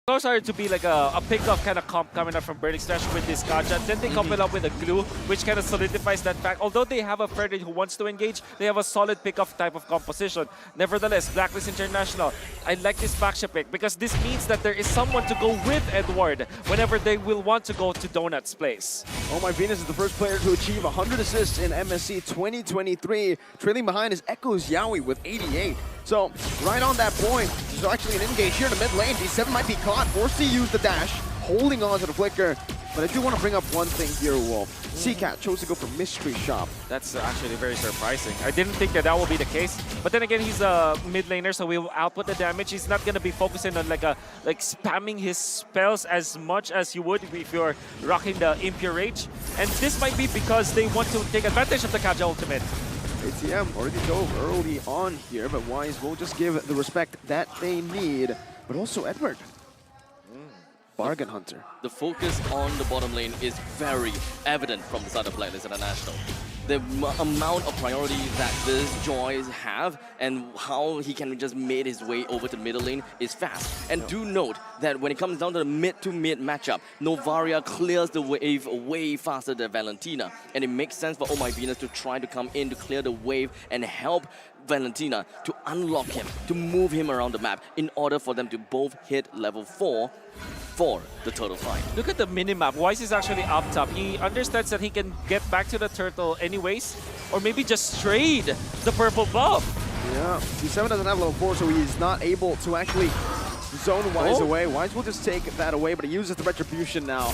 Those are to be like a pick-up kind of comp coming up from Burning Stash with this Gacha. Then they couple up with a glue, which kind of solidifies that fact. Although they have a Fredrin who wants to engage, they have a solid pick-up type of composition. Nevertheless, Blacklist International, I like this Baksha pick because this means that there is someone to go with Edward whenever they will want to go to Donut's place. Oh My Venus is the first player to achieve 100 assists in MSC 2023. Trailing behind is Echoes Yaoi with 88. So, right on that point, there's actually an engage here in the mid lane. D7 might be caught, forced to use the dash, holding on to the flicker. But I do want to bring up one thing here, Wolf. CCAT chose to go for Mystery Shop. That's actually very surprising. I didn't think that will be the case. But then again, he's a mid laner, so we will output the damage. He's not going to be focusing on like spamming his spells as much as you would if you're rocking the Impure Rage. And this might be because they want to take advantage of the Kaja ultimate. ATM already dove early on here, but Wise will just give the respect that they need. But also Edward. Bargain hunter. The focus on the bottom lane is very evident from the side of Blacklist International. The amount of priority that this Joyce have and how he can just make his way over to the middle lane is fast. And do note that when it comes down to the mid-to-mid matchup, Novaria clears the wave way faster than Valentina. And it makes sense for Oh My Venus to try to come in to clear the wave and help Valentina to unlock him, to move him around the map in order for them to both hit level 4 for the turtle fight. Look at the minimap. Wise is actually up top. He understands that he can get back to the turtle anyways, or maybe just trade the purple buff. Yeah, D7 doesn't have level 4, so he's not able to actually zone Wise away. Wise will just take that away, but he uses the Retribution now.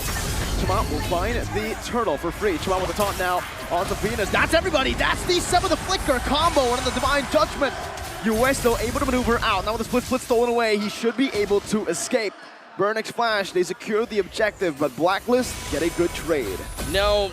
Chima will find the turtle for free. Chima with the taunt now on the Venus. That's everybody! That's D7 with the flicker combo and the Divine Judgment. US still able to maneuver out. Now with the split stolen away, he should be able to escape. Burnix Flash, they secure the objective, but Blacklist get a good trade. Now,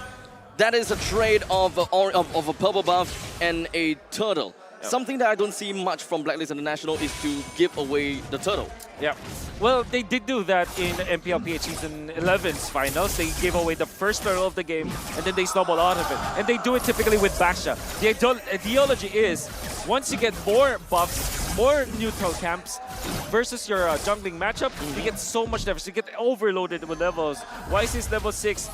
that is a trade of a purple buff and a turtle. Yep. Something that I don't see much from Blacklist International is to give away the turtle. Yeah, well, they did do that in MPLPH Season 11's finals. They gave away the first turtle of the game, and then they snowball out of it. And they do it typically with Baksha. The ideology is, once you get more buffs, more neutral camps, versus your jungling matchup, you get so much damage. You get overloaded with levels. Wise is level 6,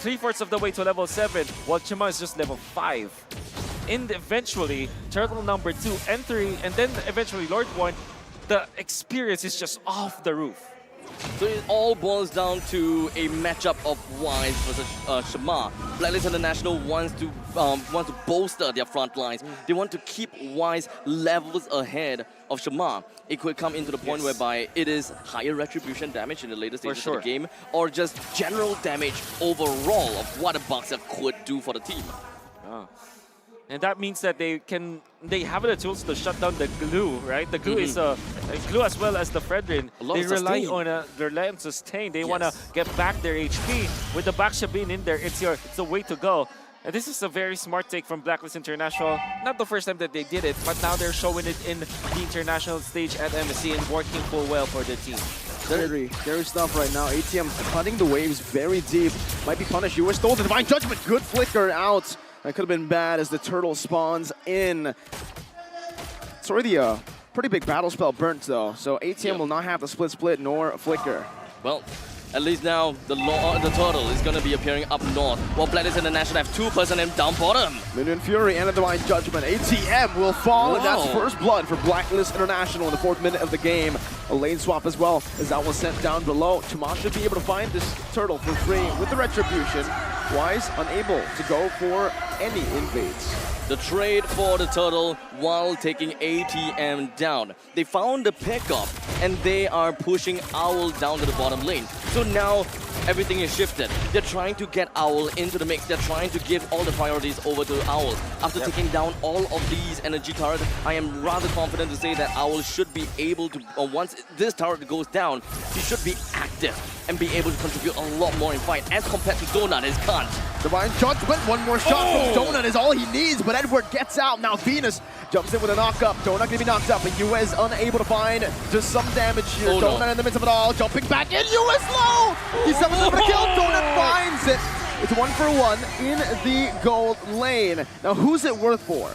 3/4 of the way to level 7, while Chima is just level 5. And eventually, Turtle number 2 and 3, and then eventually Lord 1, the experience is just off the roof. So it all boils down to a matchup of Wise versus Shama. Blacklist International wants to bolster their front lines. They want to keep Wise levels ahead of Shama. It could come into the point whereby it is higher retribution damage in the later stages of the game, or just general damage overall of what a boxer could do for the team. Oh. And that means that they have the tools to shut down the glue, right? The glue is a glue as well as the Fredrin. They rely on sustain. They want to get back their HP. With the Baksha being in there, it's the way to go. And this is a very smart take from Blacklist International. Not the first time that they did it, but now they're showing it in the international stage at MSC and working full well for the team. Scary stuff right now. ATM cutting the waves very deep. Might be punished. US stole the Divine Judgment. Good flicker out. That could have been bad as the turtle spawns in. It's already a pretty big battle spell burnt though, so ATM will not have the split nor flicker. Well, at least now the turtle is going to be appearing up north, while Blacklist International have 2 personnel down bottom. Minion Fury and a Divine Judgment. ATM will fall, and that's first blood for Blacklist International in the 4th minute of the game. A lane swap as well, as that was sent down below. Chima should be able to find this turtle for free with the Retribution. Wise unable to go for any invades. The trade for the turtle while taking ATM down. They found the pickup and they are pushing Owl down to the bottom lane. So now everything is shifted. They're trying to get Owl into the mix. They're trying to give all the priorities over to Owl. After taking down all of these energy turrets, I am rather confident to say that Owl should be able to, once this turret goes down, he should be active and be able to contribute a lot more in fight as compared to Donut is can't. Divine Judgment, one more shot from Donut is all he needs, but Edward gets out. Now Venus jumps in with a knock-up. Donut gonna be knocked up, and US unable to find just some damage here. Donut in the midst of it all, jumping back in. US low! He's able to kill. Donut finds it. It's 1 for 1 in the gold lane. Now who's it worth for?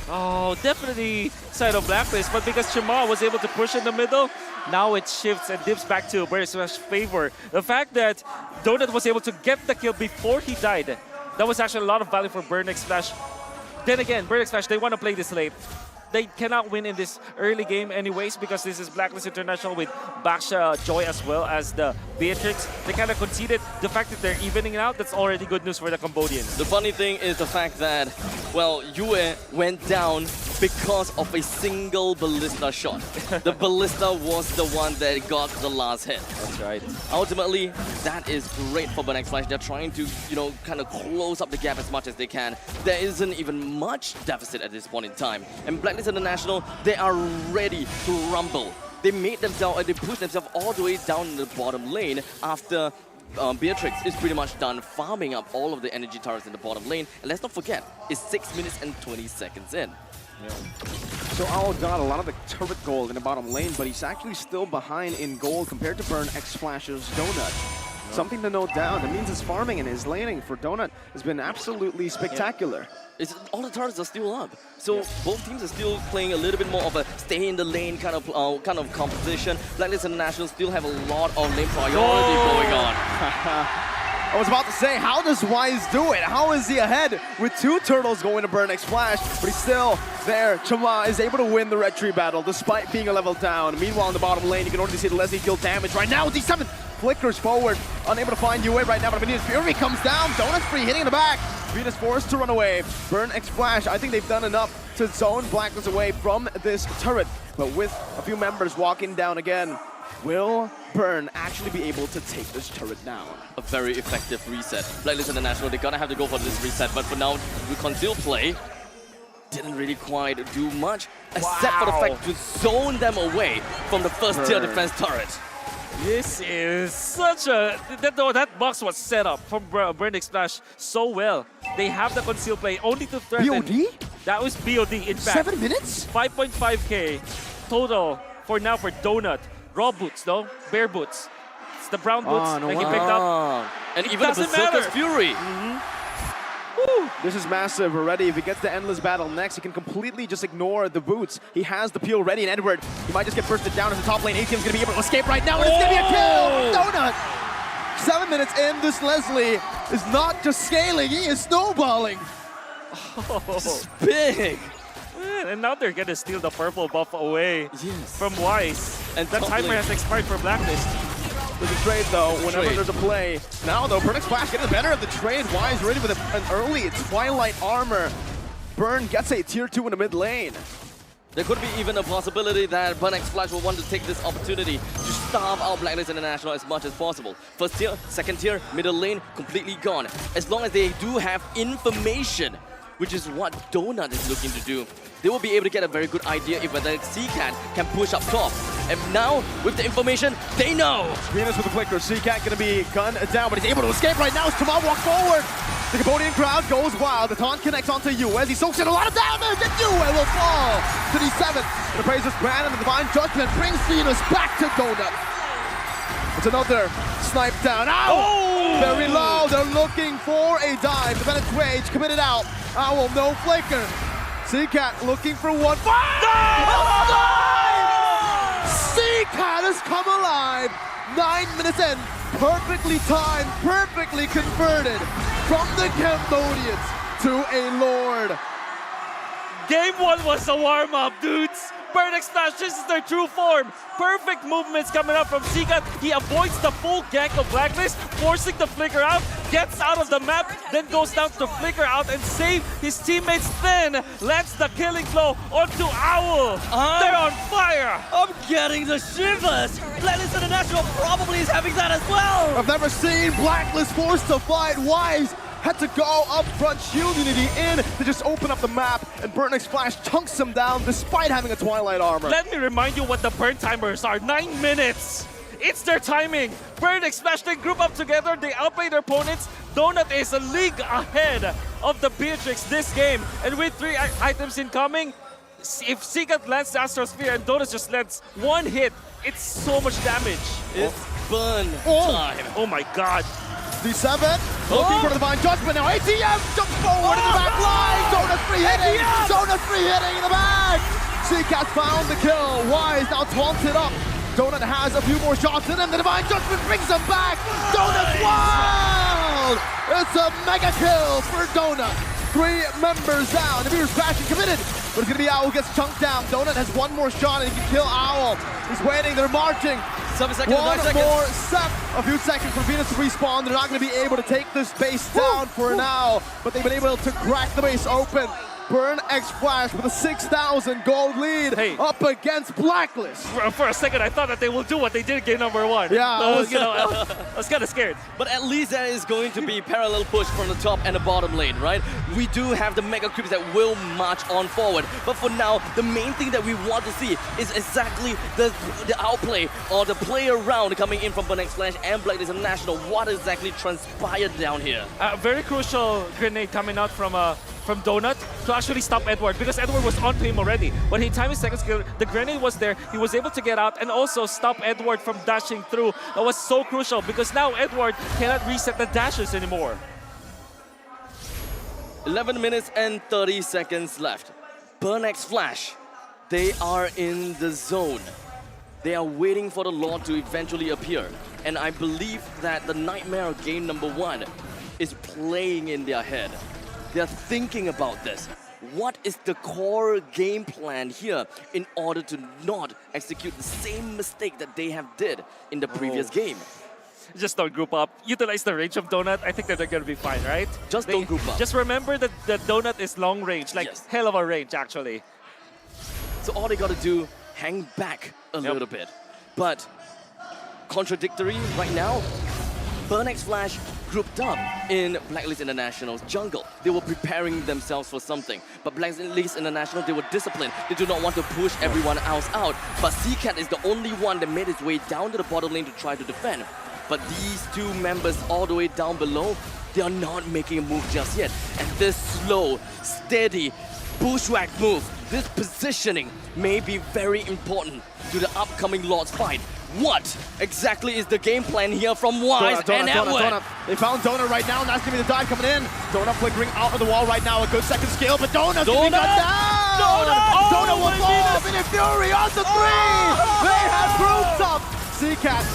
Oh, definitely side of Blacklist, but because Chima was able to push in the middle, now it shifts and dips back to Burn Explash's favor. The fact that Donut was able to get the kill before he died, that was actually a lot of value for Burn Explash. Then again, Burn Explash, they want to play this late. They cannot win in this early game anyways because this is Blacklist International with Baksha, Joy as well as the Beatrix. They kind of conceded. The fact that they're evening out, that's already good news for the Cambodians. The funny thing is the fact that, well, Yue went down because of a single ballista shot. The ballista was the one that got the last hit. That's right. Ultimately, that is great for BXF Flash. They're trying to, kind of close up the gap as much as they can. There isn't even much deficit at this point in time. And Blacklist International, they are ready to rumble. They made themselves, they pushed themselves all the way down in the bottom lane after Beatrix is pretty much done farming up all of the energy turrets in the bottom lane. And let's not forget, it's 6 minutes and 20 seconds in. Yeah. So Owl got a lot of the turret gold in the bottom lane, but he's actually still behind in gold compared to Burn X Splash's Donut. Something to note down. That means his farming and his laning for Donut has been absolutely spectacular. All the turrets are still up, so both teams are still playing a little bit more of a stay in the lane kind of composition. Blacklist International still have a lot of lane priority going on. I was about to say, how does Wise do it? How is he ahead with 2 turtles going to Burn X Splash, but he's still there. Chama is able to win the red tree battle despite being a level down. Meanwhile, in the bottom lane, you can already see the Leslie deal damage right now. D7 flickers forward, unable to find Yue right now, but Venus Fury comes down. Donut's free, hitting in the back. Venus forced to run away. Burn X Splash, I think they've done enough to zone Blacklist away from this turret, but with a few members walking down again, will Burn actually be able to take this turret down? A very effective reset. Blacklist International, they're gonna have to go for this reset, but for now, the concealed play didn't really quite do much, except for the fact to zone them away from the first tier defense turret. This is such a... That box was set up from Burn X Splash so well. They have the conceal play only to threaten. BOD? That was BOD, in fact. 7 minutes? 5.5k total for now for Donut. Raw boots, though. Bare boots. It's the brown boots that he picked up. And even the Berserker's Fury. This is massive already. If he gets the Endless Battle next, he can completely just ignore the boots. He has the peel ready, and Edward, he might just get bursted down as the top lane. ATM's going to be able to escape right now, and it's going to be a kill! Donut! 7 minutes in, this Leslie is not just scaling, he is snowballing. This is big. And now they're going to steal the purple buff away from Wise. And that timer has expired for Blacklist. There's a trade though, whenever there's a play. Now though, Burn X Splash getting the better of the trade. Wise ready with an early Twilight armor. Burn gets a tier 2 in the mid lane. There could be even a possibility that BXF Flash will want to take this opportunity to starve out Blacklist International as much as possible. First tier, second tier, middle lane, completely gone. As long as they do have information, which is what Donut is looking to do, they will be able to get a very good idea if whether CCAT can push up top. And now, with the information, they know. Venus with the flicker. CCAT going to be gunned down, but he's able to escape right now as Tamal walks forward. The Cambodian crowd goes wild. The taunt connects onto Yue as he soaks in a lot of damage, and Yue will fall to the 7th. The Praiser's Brand and the Divine Judgment brings Venus back to Donut. It's another snipe down. Ow! Very low. They're looking for a dive. The Bennett's Rage committed out. Owl, no flicker. CCAT looking for one. CCAT has come alive. 9 minutes in. Perfectly timed, perfectly converted from the Cambodians to a Lord. Game 1 was a warm-up, dudes. Burn X Splash, this is their true form. Perfect movements coming up from CCAT. He avoids the full gank of Blacklist, forcing the flicker out, gets out of the map, then goes down to flicker out and save his teammates. Then lands the killing blow onto Owl. They're on fire. I'm getting the shivers. Blacklist International probably is having that as well. I've never seen Blacklist forced to fight. Wise had to go up front, shield unity in to just open up the map, and Burn X Splash chunks him down despite having a Twilight armor. Let me remind you what the burn timers are. 9 minutes. It's their timing. Burn X Splash, they group up together, they outplay their opponents. Donut is a league ahead of the Beatrix this game. And with 3 items incoming, if CCAT lands the Astrosphere and Donut just lands one hit, it's so much damage. It's burn time. Oh my god. D7 looking for the Divine Judgment now. ATM jumps forward in the back line. Donut free hitting. Donut free hitting in the back. CCAT found the kill. Wise now taunted up Donut has a few more shots in him. The Divine Judgment brings him back. Donut's wild. It's a mega kill for Donut. 3 members down. The Beer's crashing committed, but it's gonna be Owl who gets chunked down. Donut has one more shot and he can kill Owl. He's waiting, they're marching. 7 seconds, One 9 seconds. more set. A few seconds for Venus to respawn. They're not gonna be able to take this base down for now, but they've been able to crack the base open. Burn X Flash with a 6,000 gold lead up against Blacklist. For a second, I thought that they will do what they did in game number 1. Yeah, I was kind of scared. But at least there is going to be parallel push from the top and the bottom lane, right? We do have the mega creeps that will march on forward. But for now, the main thing that we want to see is exactly the outplay or the play around coming in from Burn X Flash and Blacklist International. What exactly transpired down here? Very crucial grenade coming out from Donut to actually stop Edward, because Edward was onto him already. When he timed his second skill, the grenade was there, he was able to get out and also stop Edward from dashing through. That was so crucial because now Edward cannot reset the dashes anymore. 11 minutes and 30 seconds left. Burn X Flash, they are in the zone. They are waiting for the Lord to eventually appear. And I believe that the nightmare of game number 1 is playing in their head. They're thinking about this. What is the core game plan here in order to not execute the same mistake that they have did in the previous game? Just don't group up. Utilize the range of Donut. I think that they're going to be fine, right? Don't group up. Just remember that the Donut is long range, like hell of a range, actually. So all they got to do, hang back a little bit. But contradictory right now, Burn X Flash grouped up in Blacklist International's jungle. They were preparing themselves for something. But Blacklist International, they were disciplined. They do not want to push everyone else out. But CCAT is the only one that made his way down to the bottom lane to try to defend. But these 2 members all the way down below, they are not making a move just yet. And this slow, steady, bushwhack move, this positioning may be very important to the upcoming Lord's fight. What exactly is the game plan here from Wise and Edward? They found Donut right now, and that's going to be the dive coming in. Donut flickering out of the wall right now, a good second skill, but Donut's going to be cut down! Donut will fall off in a fury on the 3! They have grouped up! CCAT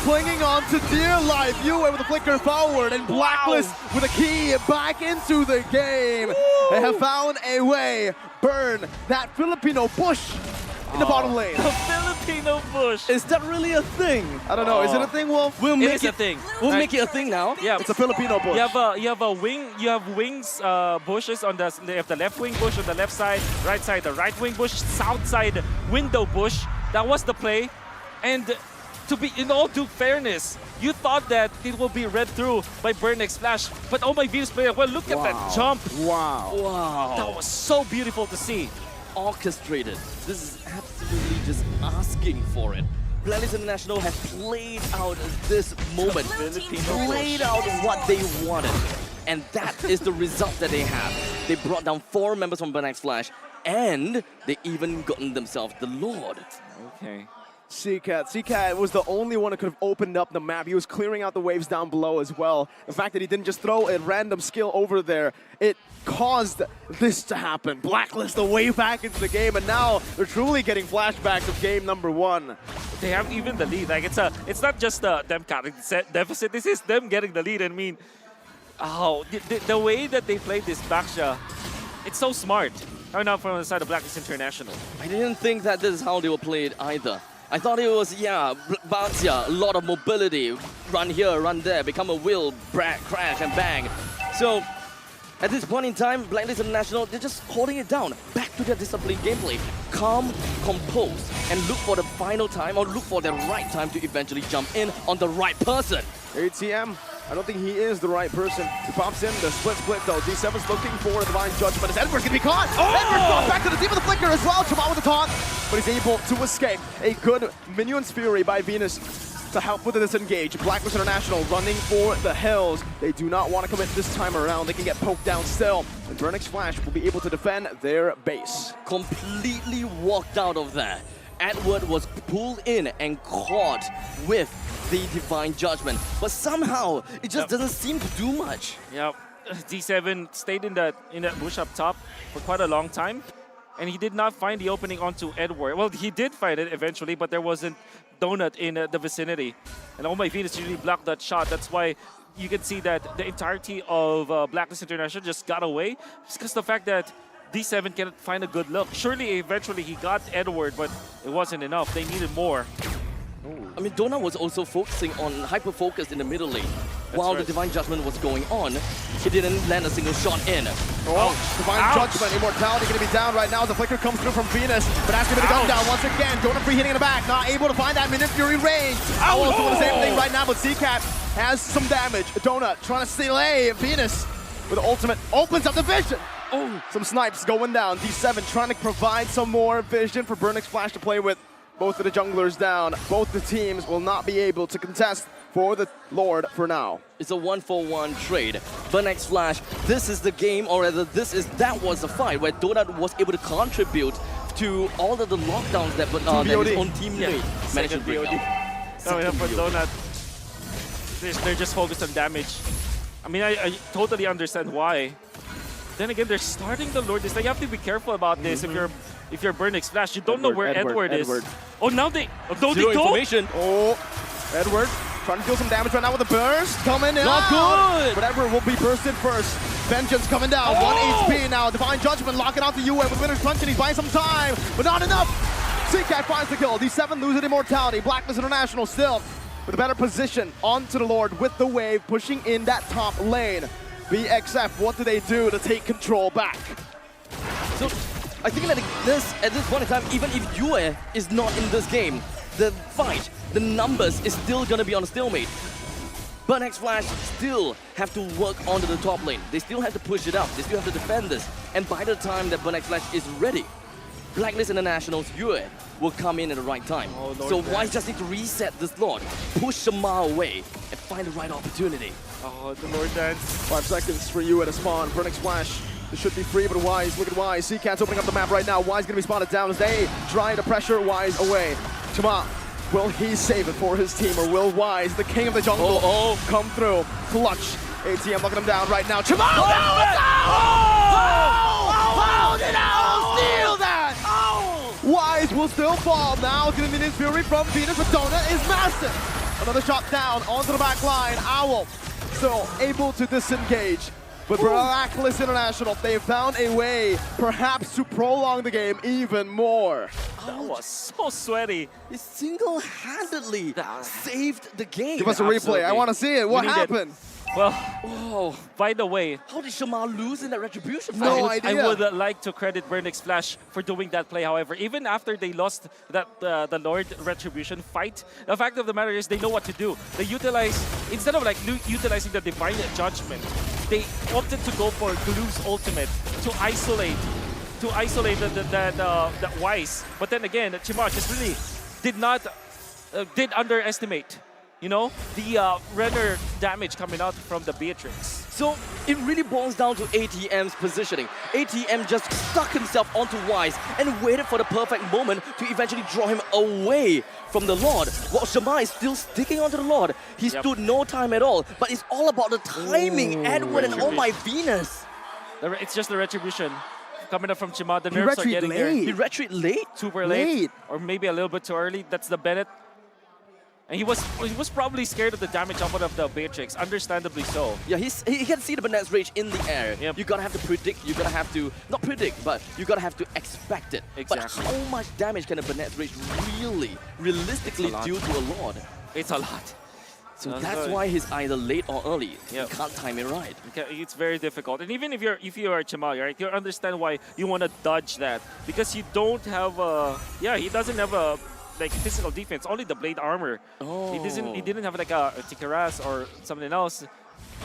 clinging on to dear life. UA with a flicker forward, and Blacklist with a key back into the game. They have found a way. Burn that Filipino bush in the bottom lane. The Filipino bush. Is that really a thing? I don't know. Is it a thing, Wolf? We'll make it is a thing. We'll make it a thing now. Yeah, it's a Filipino bush. You have a wing. You have wings bushes on the. You have the left wing bush on the left side the right wing bush, south side window bush. That was the play, and to be in all due fairness, you thought that it will be read through by Burn X Flash, but oh my Venus player, well look at that jump. Wow. That was so beautiful to see. Orchestrated. This is absolutely just asking for it. Blacklist International has played out this moment, played out what they wanted. And that is the result that they have. They brought down 4 members from Burn X Flash, and they even gotten themselves the Lord. Okay. CCAT was the only one that could have opened up the map. He was clearing out the waves down below as well. The fact that he didn't just throw a random skill over there, it caused this to happen. Blacklist the way back into the game, and now they're truly getting flashbacks of game number 1. They have even the lead. Like it's not just them cutting deficit. This is them getting the lead. I mean, the way that they played this Baksha, it's so smart. Coming out from the side of Blacklist International. I didn't think that this is how they were played either. I thought it was, bounce, a lot of mobility, run here, run there, become a wheel, crash and bang. So, at this point in time, Blacklist International, they're just holding it down, back to their disciplined gameplay. Calm, compose, and look for the final time, or look for the right time to eventually jump in on the right person. ATM, I don't think he is the right person. He pops in the split though. D7's looking for a Divine Judgment as Edward's gonna be caught. Edward's going back to the deep of the flicker as well. Jamal with the taunt, but he's able to escape. A good Minion's Fury by Venus to help with the disengage. Blacklist International running for the hills. They do not want to commit this time around. They can get poked down still. And Burn X Flash will be able to defend their base. Completely walked out of there. Edward was pulled in and caught with the Divine Judgment, but somehow it just doesn't seem to do much. Yep, D7 stayed in that bush up top for quite a long time, and he did not find the opening onto Edward. Well, he did find it eventually, but there wasn't Donut in the vicinity. And oh my Venus really blocked that shot. That's why you can see that the entirety of Blacklist International just got away. It's because the fact that D7 cannot find a good look. Surely, eventually, he got Edward, but it wasn't enough. They needed more. I mean, Donut was also focusing on hyper-focus in the middle lane. While the Divine Judgment was going on, he didn't land a single shot in. Divine Judgment, Immortality going to be down right now as the flicker comes through from Venus, but that's going to be the gun down once again. Donut free hitting in the back, not able to find that Minute Fury range. Owl doing the same thing right now, but CCAT has some damage. Donut trying to delay Venus with the ultimate, opens up the vision. Some snipes going down. D7 trying to provide some more vision for Burnix Flash to play with. Both of the junglers down. Both the teams will not be able to contest for the Lord for now. It's a 1-for-1 trade. Burnix Flash, this is the game, or rather that was the fight where Donut was able to contribute to all of the lockdowns that, that his own teammate managed to bring out. For Donut, they're just focused on damage. I mean, I totally understand why. Then again, they're starting the Lord. You have to be careful about this if you're Burnix Flash. You don't know where Edward is. Oh, now they... Oh, Zero information. Oh, Edward trying to deal some damage right now with a burst. Coming in. Not good. But Edward will be bursted first. Vengeance coming down. 1 HP now. Divine Judgment locking out the UN with Winner's Punch, and he's buying some time. But not enough. CCAT finds the kill. D7 losing Immortality. Blacklist International still with a better position onto the Lord with the wave pushing in that top lane. BXF, what do they do to take control back? So, I think that at this point in time, even if Yue is not in this game, the fight, the numbers is still going to be on a stalemate. Burnix Flash still have to work onto the top lane. They still have to push it up. They still have to defend this. And by the time that Burnix Flash is ready, Blacklist International's Yue will come in at the right time. So Wise just need to reset this Lord, push Shamar away, and find the right opportunity. Oh, the Lord Dance. 5 seconds for you at a spawn. Burnix Flash. This should be free, but Wise, look at Wise. CCAT's opening up the map right now. Wise going to be spotted down as they try to pressure Wise away. Chama, will he save it for his team, or will Wise, the king of the jungle, come through? Clutch. ATM locking him down right now. Chama! How did Owl steal that? Wise will still fall. Now it's going to be this Fury from Venus, but Donut is massive. Another shot down onto the back line. Owl still able to disengage. But Blacklist International, they found a way perhaps to prolong the game even more. That was so sweaty. He single-handedly saved the game. Give us a replay. I want to see it. What happened? Well, by the way, how did Shamar lose in that retribution fight? No idea. I would like to credit Burnix Flash for doing that play. However, even after they lost that the Lord retribution fight, the fact of the matter is they know what to do. They utilize, instead of like utilizing the Divine Judgment, they opted to go for Glue's ultimate to isolate that Wise. But then again, Chima just really did underestimate, you know, the Renner damage coming out from the Beatrix. So it really boils down to ATM's positioning. ATM just stuck himself onto Wise and waited for the perfect moment to eventually draw him away from the Lord. While Shamar is still sticking onto the Lord. He stood no time at all, but it's all about the timing. Edward and oh my Venus. It's just the retribution coming up from Chima. The nerfs are getting there. He retreat late? Super late. Or maybe a little bit too early. That's the Bennett. And he was probably scared of the damage output of the Beatrix, understandably so. Yeah, he can see the Bennett's Rage in the air. Yep. You gotta have to predict, you gotta have to, not predict, but you gotta have to expect it. Exactly. But how much damage can a Bennett's Rage really, realistically do to a Lord? It's a lot. So that's why he's either late or early. You can't time it right. It's very difficult. And even if you are Chama, right, you understand why you want to dodge that. Because you don't have a, he doesn't have a, like physical defense, only the blade armor. He didn't have like a Tikaras or something else.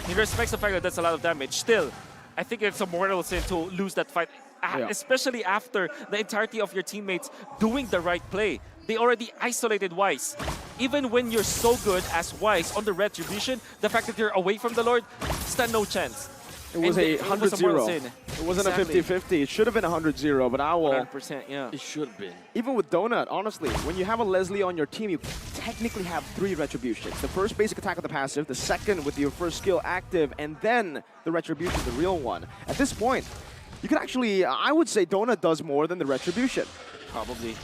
He respects the fact that that's a lot of damage. Still, I think it's a mortal sin to lose that fight, especially after the entirety of your teammates doing the right play. They already isolated Wise. Even when you're so good as Wise on the retribution, the fact that you're away from the Lord, stand no chance. It was a 100-0. It wasn't a 50-50. It should have been 100-0, but Owl... 100%, yeah. It should have been. Even with Donut, honestly, when you have a Leslie on your team, you technically have 3 retributions. The first basic attack of the passive, the second with your first skill active, and then the retribution, the real one. At this point, you can actually... I would say Donut does more than the retribution. Probably,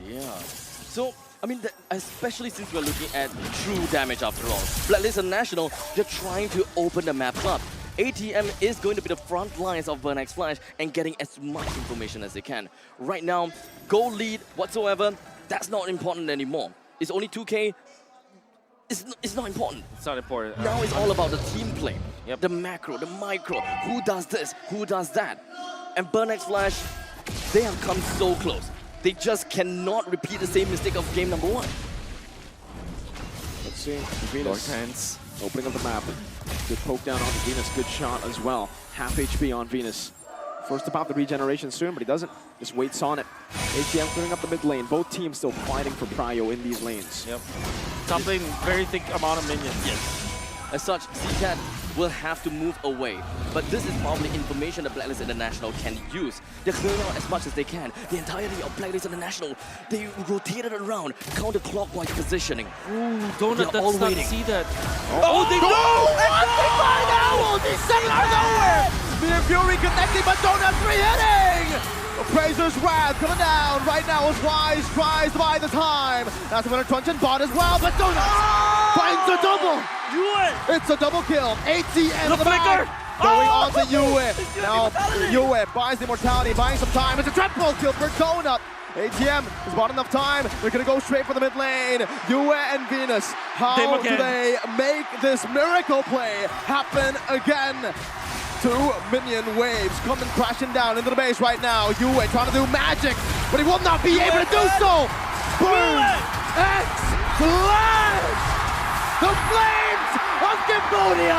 yeah. So, I mean, especially since we're looking at true damage after all. Blacklist International, they're trying to open the map up. ATM is going to be the front lines of Burn X Flash and getting as much information as they can. Right now, goal lead whatsoever, that's not important anymore. It's only 2K. It's not important. It's not important. Now it's all about the team play. Yep. The macro, the micro. Who does this? Who does that? And Burn X Flash, they have come so close. They just cannot repeat the same mistake of game number 1. Let's see. Venus opening up the map. Good poke down on Venus. Good shot as well. Half HP on Venus. First about the regeneration soon, but he doesn't. Just waits on it. ATM clearing up the mid lane. Both teams still fighting for prio in these lanes. Yep. Top lane, very thick amount of minions. Yes. As such, CCAT will have to move away. But this is probably information that Blacklist International can use. They're clearing out as much as they can. The entirety of Blacklist International, they rotated around, counterclockwise positioning. Ooh, Donut They're all does not waiting. see that. Oh, they Owl! These seven are nowhere! Mere Fury connecting, but Donut 3-hitting! Appraiser's Wrath coming down right now as Wise tries to buy the time. That's another crunch and bot as well, but Donut finds a double! It's a double kill. ATM The flicker! going on to Yue. Now Yue buys the immortality, buying some time. It's a triple kill for Donut. ATM has bought enough time. They're gonna go straight for the mid lane. Yue and Venus. How do they make this miracle play happen again? 2 minion waves coming crashing down into the base right now. Yue trying to do magic, but he will not be able to do so. Burn X Flash! The flames of Cambodia